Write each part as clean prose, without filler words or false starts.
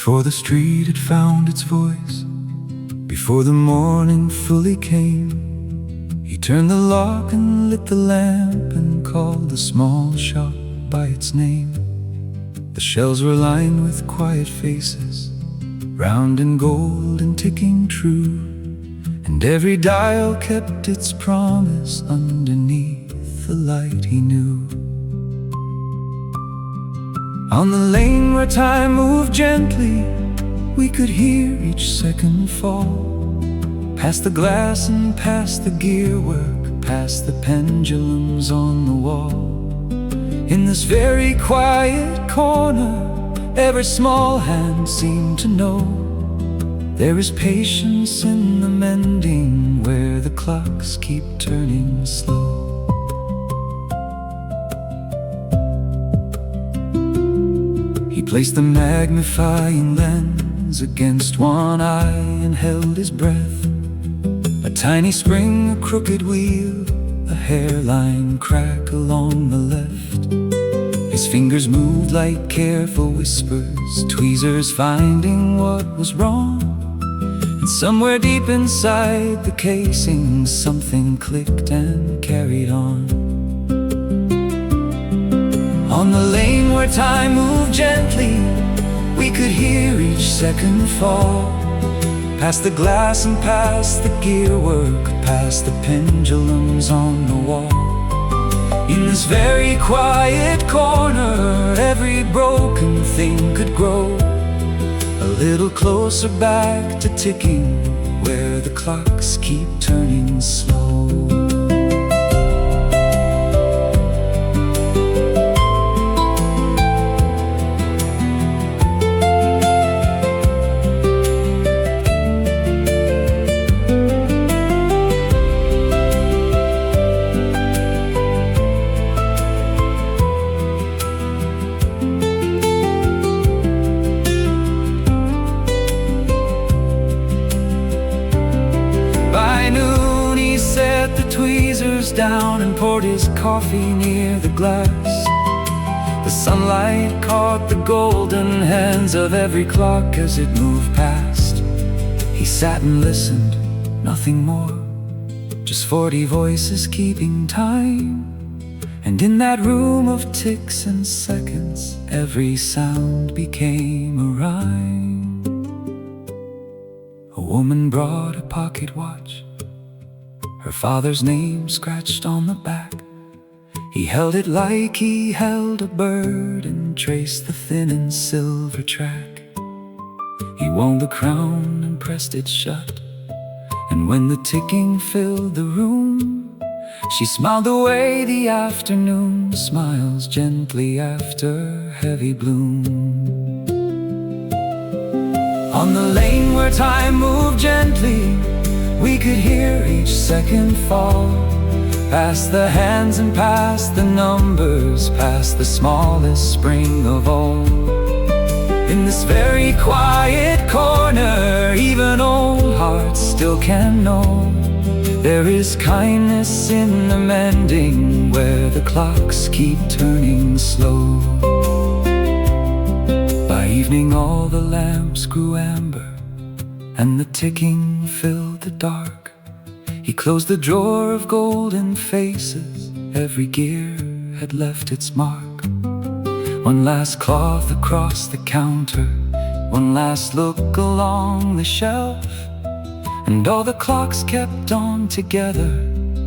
Before the street had found its voice, before the morning fully came, he turned the lock and lit the lamp and called the small shop by its name. The shelves were lined with quiet faces, round and gold and ticking true, and every dial kept its promise underneath the light he knew. On the lane where time moved gently, we could hear each second fall, past the glass and past the gearwork, past the pendulums on the wall. In this very quiet corner, every small hand seemed to know there is patience in the mending where the clocks keep turning slow. He placed the magnifying lens against one eye and held his breath. A tiny spring, a crooked wheel, a hairline crack along the left. His fingers moved like careful whispers, tweezers finding what was wrong. And somewhere deep inside the casing, something clicked and carried on. On the lane where time moved gently, we could hear each second fall, past the glass and past the gearwork, past the pendulums on the wall. In this very quiet corner, every broken thing could grow a little closer back to ticking where the clocks keep turning slow. Down and poured his coffee near the glass. The sunlight caught the golden hands of every clock as it moved past. He sat and listened, nothing more, just 40 voices keeping time. And in that room of ticks and seconds, every sound became a rhyme. A woman brought a pocket watch, her father's name scratched on the back. He held it like he held a bird and traced the thin and silver track. He wore the crown and pressed it shut, and when the ticking filled the room, she smiled the way the afternoon smiles gently after heavy bloom. On the lane where time moved gently, we could hear each second fall, past the hands and past the numbers, past the smallest spring of all. In this very quiet corner, even old hearts still can know there is kindness in the mending where the clocks keep turning slow. By evening all the lamps grew amber and the ticking filled the dark. He closed the drawer of golden faces, every gear had left its mark. One last cloth across the counter, one last look along the shelf, and all the clocks kept on together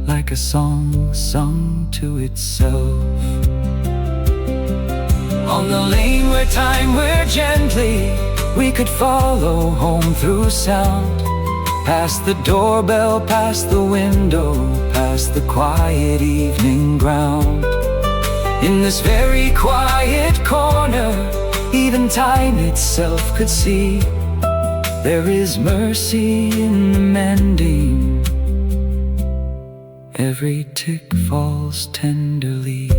like a song sung to itself. On the lane where time moved gently, we could follow home through sound, past the doorbell, past the window, past the quiet evening ground. In this very quiet corner, even time itself could see there is mercy in the mending. Every tick falls tenderly.